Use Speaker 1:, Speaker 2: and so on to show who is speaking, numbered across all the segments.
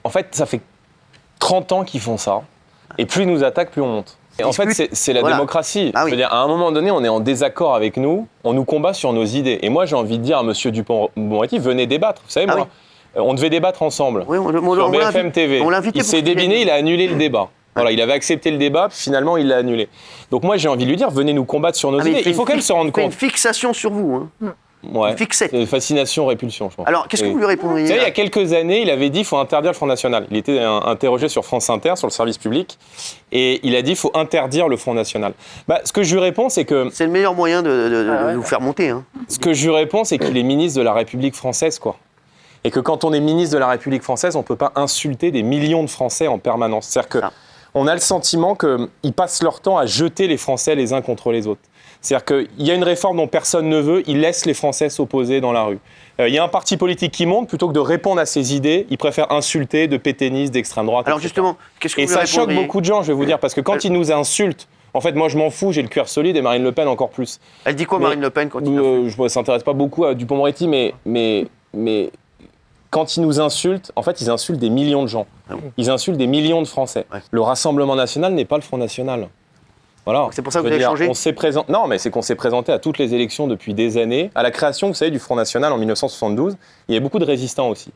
Speaker 1: En fait, ça fait 30 ans qu'ils font ça. Et plus ils nous attaquent, plus on monte. Et en fait, c'est la démocratie.
Speaker 2: Ah oui.
Speaker 1: Je veux dire, à un moment donné, on est en désaccord avec nous, on nous combat sur nos idées. Et moi, j'ai envie de dire à M. Dupond-Moretti, venez débattre. Vous savez, moi, on devait débattre ensemble sur BFM TV. Il s'est débiné, il a annulé le débat. Voilà, il avait accepté le débat, puis finalement, il l'a annulé. Donc moi, j'ai envie de lui dire, venez nous combattre sur nos idées. Il faut quand même se rendre compte.
Speaker 2: Il fait une fixation sur vous.
Speaker 1: Ouais. Fascination, répulsion, je pense.
Speaker 2: Alors, qu'est-ce que vous lui répondriez?
Speaker 1: Vous savez, il y a quelques années, il avait dit qu'il faut interdire le Front National. Il était interrogé sur France Inter, sur le service public, et il a dit qu'il faut interdire le Front National. Ce que je lui réponds, c'est que...
Speaker 2: C'est le meilleur moyen de nous faire monter.
Speaker 1: Ce que je lui réponds, c'est qu'il est ministre de la République française, quoi. Et que quand on est ministre de la République française, on ne peut pas insulter des millions de Français en permanence. C'est-à-dire qu'on a le sentiment qu'ils passent leur temps à jeter les Français les uns contre les autres. C'est-à-dire qu'il y a une réforme dont personne ne veut, il laisse les Français s'opposer dans la rue. Il y a un parti politique qui monte, plutôt que de répondre à ses idées, il préfère insulter de pétainistes, d'extrême droite.
Speaker 2: Alors justement, qu'est-ce que vous lui
Speaker 1: répondriez ? Et ça choque beaucoup de gens, je vais vous dire, parce que quand ils nous insultent, en fait, moi je m'en fous, j'ai le cuir solide, et Marine Le Pen encore plus.
Speaker 2: Elle dit quoi, Marine Le Pen, quand il
Speaker 1: je ne s'intéresse pas beaucoup à Dupond-Moretti, mais quand ils nous insultent, en fait, ils insultent des millions de gens. Ils insultent des millions de Français. Ouais. Le Rassemblement national n'est pas le Front national. Voilà.
Speaker 2: C'est pour ça que vous avez changé ?
Speaker 1: Non, mais c'est qu'on s'est présenté à toutes les élections depuis des années. À la création, vous savez, du Front National en 1972, il y avait beaucoup de résistants aussi.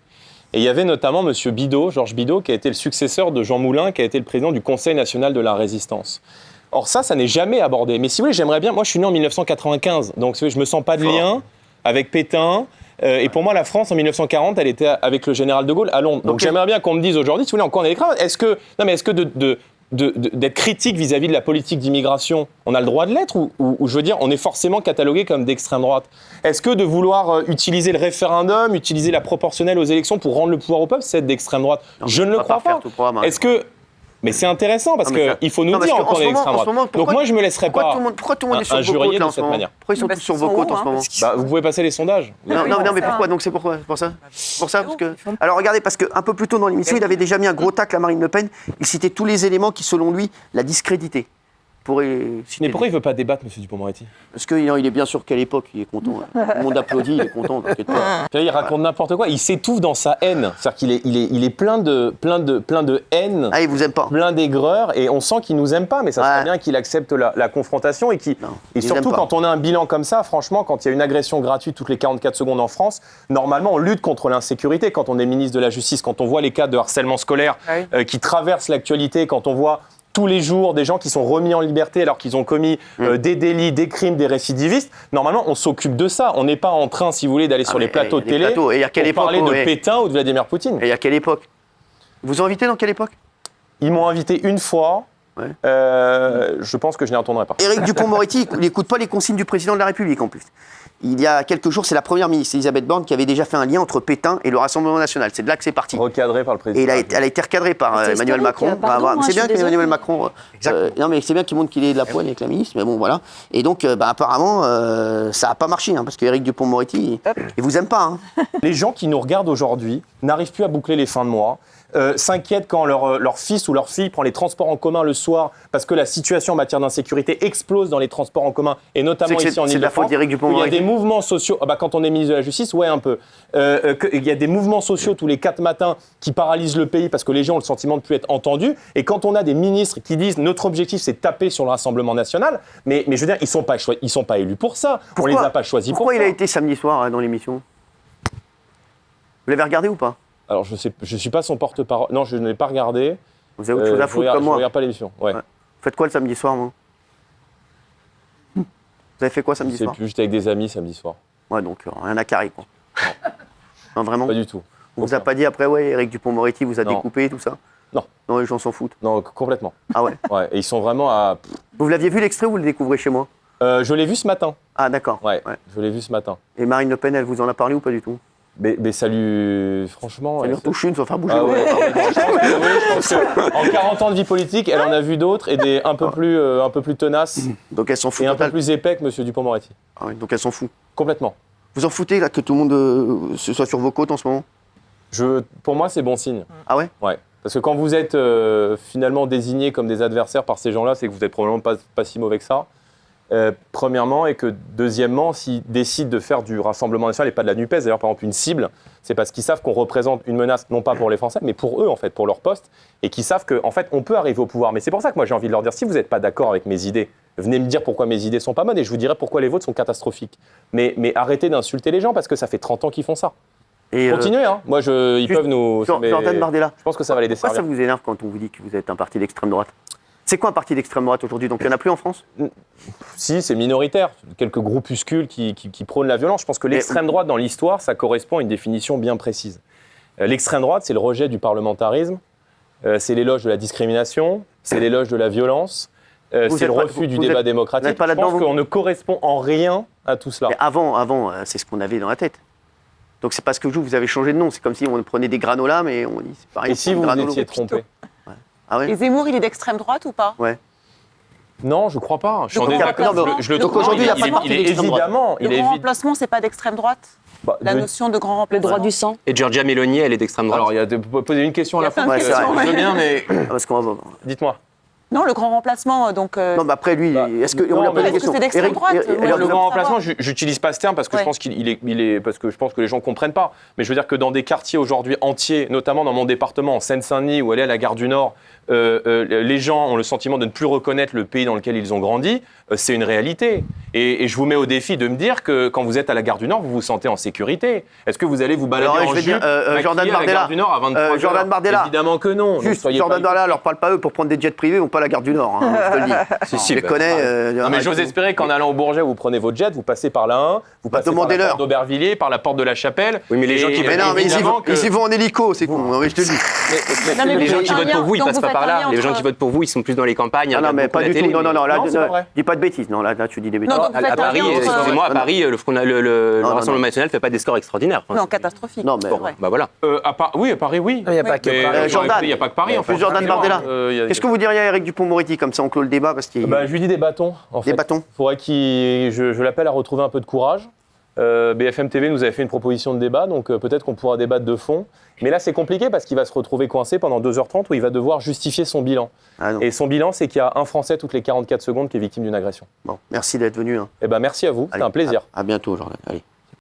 Speaker 1: Et il y avait notamment M. Bidault, Georges Bidault, qui a été le successeur de Jean Moulin, qui a été le président du Conseil national de la résistance. Or ça n'est jamais abordé. Mais si vous voulez, j'aimerais bien... Moi, je suis né en 1995, donc je ne me sens pas de lien avec Pétain. Et pour moi, la France, en 1940, elle était avec le général de Gaulle à Londres. Donc j'aimerais bien qu'on me dise aujourd'hui, si vous voulez, encore on est des cravates. Est-ce que d'être critique vis-à-vis de la politique d'immigration, on a le droit de l'être ou je veux dire, on est forcément catalogué comme d'extrême droite. Est-ce que de vouloir utiliser le référendum, utiliser la proportionnelle aux élections pour rendre le pouvoir au peuple, c'est être d'extrême droite? Je ne le crois pas. Est-ce que... Mais c'est intéressant parce qu'il faut nous dire qu'on est d'extrême droite. Donc moi, je ne me laisserai pas injurier de cette manière.
Speaker 2: Pourquoi ils sont tous sur vos côtes en ce moment?
Speaker 1: Vous pouvez passer les sondages.
Speaker 2: Non, mais pourquoi? Donc c'est pourquoi? Pour ça? Parce que... Alors regardez, parce qu'un peu plus tôt dans l'émission, il avait déjà mis un gros tacle à Marine Le Pen. Il citait tous les éléments qui, selon lui, la discréditaient.
Speaker 1: Mais pourquoi il ne veut pas débattre, M. Dupond-Moretti?
Speaker 2: Parce qu'il est bien sûr qu'à l'époque, il est content. Tout le monde applaudit, il est content, t'inquiète pas.
Speaker 1: Il raconte n'importe quoi, il s'étouffe dans sa haine. C'est-à-dire qu'il est plein de haine,
Speaker 2: il vous aime pas.
Speaker 1: Plein d'aigreur, et on sent qu'il nous aime pas, mais ça serait bien qu'il accepte la confrontation. Et surtout, quand on a un bilan comme ça, franchement, quand il y a une agression gratuite toutes les 44 secondes en France, normalement, on lutte contre l'insécurité. Quand on est ministre de la Justice, quand on voit les cas de harcèlement scolaire qui traversent l'actualité, quand on voit tous les jours des gens qui sont remis en liberté alors qu'ils ont commis des délits, des crimes, des récidivistes. Normalement, on s'occupe de ça. On n'est pas en train, si vous voulez, d'aller sur les plateaux de télé pour parler de Pétain ou de Vladimir Poutine.
Speaker 2: Et à quelle époque? Vous ont invité dans quelle époque?
Speaker 1: Ils m'ont invité une fois. Je pense que je n'y retournerai pas.
Speaker 2: Éric Dupond-Moretti n'écoute pas les consignes du président de la République en plus. Il y a quelques jours, c'est la première ministre, Elisabeth Borne, qui avait déjà fait un lien entre Pétain et le Rassemblement national. C'est de là que c'est parti.
Speaker 1: Recadré par le président.
Speaker 2: Et elle a été recadrée par Emmanuel Macron. C'est bien qu'Emmanuel Macron... non, mais c'est bien qu'il montre qu'il est de la poigne avec la ministre, mais bon, voilà. Et donc, apparemment, ça n'a pas marché, parce qu'Éric Dupond-Moretti, il vous aime pas.
Speaker 1: Les gens qui nous regardent aujourd'hui n'arrivent plus à boucler les fins de mois. S'inquiètent quand leur fils ou leur fille prend les transports en commun le soir parce que la situation en matière d'insécurité explose dans les transports en commun et notamment ici en Ile-de-France. Il y a des mouvements sociaux, quand on est ministre de la Justice, un peu. Il y a des mouvements sociaux tous les 4 matins qui paralysent le pays parce que les gens ont le sentiment de ne plus être entendus. Et quand on a des ministres qui disent notre objectif c'est de taper sur le Rassemblement national, mais je veux dire, ils sont pas élus pour ça. On les a pas choisis pour ça.
Speaker 2: Pourquoi il a été samedi soir dans l'émission? Vous l'avez regardé ou pas? Alors,
Speaker 1: je suis pas son porte-parole. Non, je ne l'ai pas regardé.
Speaker 2: Vous avez autre chose à foutre comme moi.
Speaker 1: Je regarde pas l'émission. Ouais.
Speaker 2: Vous faites quoi le samedi soir, moi? Vous avez fait quoi samedi soir?
Speaker 1: Je sais plus, j'étais avec des amis samedi soir.
Speaker 2: Ouais, donc rien à carrer, quoi. Non, vraiment?
Speaker 1: Pas du tout.
Speaker 2: On vous a pas dit après, Éric Dupond-Moretti vous a découpé, tout ça?
Speaker 1: Non.
Speaker 2: Non, les gens s'en foutent?
Speaker 1: Non, complètement.
Speaker 2: Ah ouais?
Speaker 1: Ouais, et ils sont vraiment à...
Speaker 2: Vous l'aviez vu l'extrait ou vous le découvrez chez moi?
Speaker 1: Je l'ai vu ce matin.
Speaker 2: Ah d'accord.
Speaker 1: Ouais, je l'ai vu ce matin.
Speaker 2: Et Marine Le Pen, elle vous en a parlé ou pas du tout?
Speaker 1: Mais ça lui... Franchement...
Speaker 2: Ça lui retouche une, ça va faire bouger.
Speaker 1: Je pense qu'en 40 ans de vie politique, elle en a vu d'autres et des un peu plus tenaces.
Speaker 2: Donc elle s'en fout.
Speaker 1: Et un peu plus épais que M. Dupond-Moretti.
Speaker 2: Ah oui, donc elle s'en fout.
Speaker 1: Complètement.
Speaker 2: Vous en foutez là, que tout le monde se soit sur vos côtes en ce moment?
Speaker 1: Pour moi, c'est bon signe.
Speaker 2: Ah ouais?
Speaker 1: Ouais. Parce que quand vous êtes finalement désignés comme des adversaires par ces gens-là, c'est que vous n'êtes probablement pas si mauvais que ça. premièrement, et que deuxièmement, s'ils décident de faire du Rassemblement national et pas de la NUPES, d'ailleurs par exemple une cible, c'est parce qu'ils savent qu'on représente une menace non pas pour les Français, mais pour eux en fait, pour leur poste, et qu'ils savent qu'en fait on peut arriver au pouvoir. Mais c'est pour ça que moi j'ai envie de leur dire, si vous n'êtes pas d'accord avec mes idées, venez me dire pourquoi mes idées sont pas bonnes et je vous dirai pourquoi les vôtres sont catastrophiques. Mais arrêtez d'insulter les gens parce que ça fait 30 ans qu'ils font ça. Et continuez, hein. Moi ils peuvent nous...
Speaker 2: Jordan Bardella,
Speaker 1: je pense que ça va les desservir.
Speaker 2: Pourquoi ça vous énerve quand on vous dit que vous êtes un parti d'extrême droite ? C'est quoi un parti d'extrême droite aujourd'hui ? Donc il n'y en a plus en France ?
Speaker 1: Si, c'est minoritaire. Quelques groupuscules qui prônent la violence. Je pense que l'extrême droite, dans l'histoire, ça correspond à une définition bien précise. L'extrême droite, c'est le rejet du parlementarisme, c'est l'éloge de la discrimination, c'est l'éloge de la violence, c'est le refus du débat démocratique. Je pense qu'on ne correspond en rien à tout cela.
Speaker 2: Mais avant, c'est ce qu'on avait dans la tête. Donc c'est parce que vous avez changé de nom. C'est comme si on prenait des granolas, mais on dit c'est pareil.
Speaker 1: Et si vous vous étiez trompé ?
Speaker 2: Ah ouais.
Speaker 3: Et Zemmour, il est d'extrême droite ou pas ?
Speaker 2: Ouais.
Speaker 1: Non, je crois pas.
Speaker 3: Je le
Speaker 2: trouve aujourd'hui, il n'y a pas de parti d'extrême droite.
Speaker 3: Le grand remplacement, c'est pas d'extrême droite ? La notion de grand remplacement.
Speaker 4: Le droit du sang.
Speaker 5: Et Giorgia Meloni, elle est d'extrême droite.
Speaker 1: Alors, il y a poser une question à la fin.
Speaker 2: Je
Speaker 1: veux bien, mais... Dites-moi.
Speaker 3: Non, le grand remplacement, donc...
Speaker 2: Non, mais après, lui, est-ce qu'on a posé des questions ?
Speaker 3: C'est d'extrême droite.
Speaker 1: Le grand remplacement, j'utilise pas ce terme parce que je pense parce que je pense que les gens comprennent pas. Mais je veux dire que dans des quartiers aujourd'hui entiers, notamment dans mon département, en Seine-Saint-Denis, où elle est à la gare du Nord, les gens ont le sentiment de ne plus reconnaître le pays dans lequel ils ont grandi. C'est une réalité. Et je vous mets au défi de me dire que quand vous êtes à la gare du Nord, vous vous sentez en sécurité. Est-ce que vous allez vous balader en jupe
Speaker 2: Jordan
Speaker 1: à la gare du Nord à 23h
Speaker 2: Jordan Bardella.
Speaker 1: Évidemment que non.
Speaker 2: Juste, Jordan Bardella, alors parle pas eux pour prendre des jets privés, ils vont pas à la gare du Nord. Hein, je te le dis.
Speaker 1: Si,
Speaker 2: je les connais.
Speaker 1: Non, mais j'ose espérer qu'en allant au Bourget, vous prenez votre jet, vous passez par la 1, vous passez par la porte d'Aubervilliers, par la porte de la Chapelle.
Speaker 5: Oui, mais les gens qui
Speaker 2: ils y vont en hélico, c'est con. Je te le dis.
Speaker 5: Les gens qui votent pour vous, ils passent pas par là. Les gens qui votent pour vous, ils sont plus dans les campagnes.
Speaker 2: Non, mais pas du tout. Non, là, dis pas de bêtises. Non, là, tu dis des bêtises.
Speaker 5: À Paris, excusez-moi, à Paris, le Rassemblement national fait pas des scores extraordinaires.
Speaker 3: Non, catastrophique.
Speaker 2: Non, mais
Speaker 5: bah voilà.
Speaker 1: Oui, à Paris, oui.
Speaker 4: Il n'y a pas que
Speaker 2: Jordan.
Speaker 1: Il n'y a pas que Paris, en fait.
Speaker 2: Jordan Bardella. Qu'est-ce que vous diriez à Éric Dupond-Moretti, comme ça on clôt le débat parce qu'il...
Speaker 1: Je lui dis des bâtons, en fait.
Speaker 2: Des bâtons.
Speaker 1: Faudrait je l'appelle à retrouver un peu de courage. BFM TV nous avait fait une proposition de débat, donc peut-être qu'on pourra débattre de fond. Mais là, c'est compliqué parce qu'il va se retrouver coincé pendant 2h30 où il va devoir justifier son bilan. Et son bilan, c'est qu'il y a un Français toutes les 44 secondes qui est victime d'une agression.
Speaker 2: Bon, merci d'être venu.
Speaker 1: Merci à vous, c'était un plaisir.
Speaker 2: À bientôt, Jordan. Allez.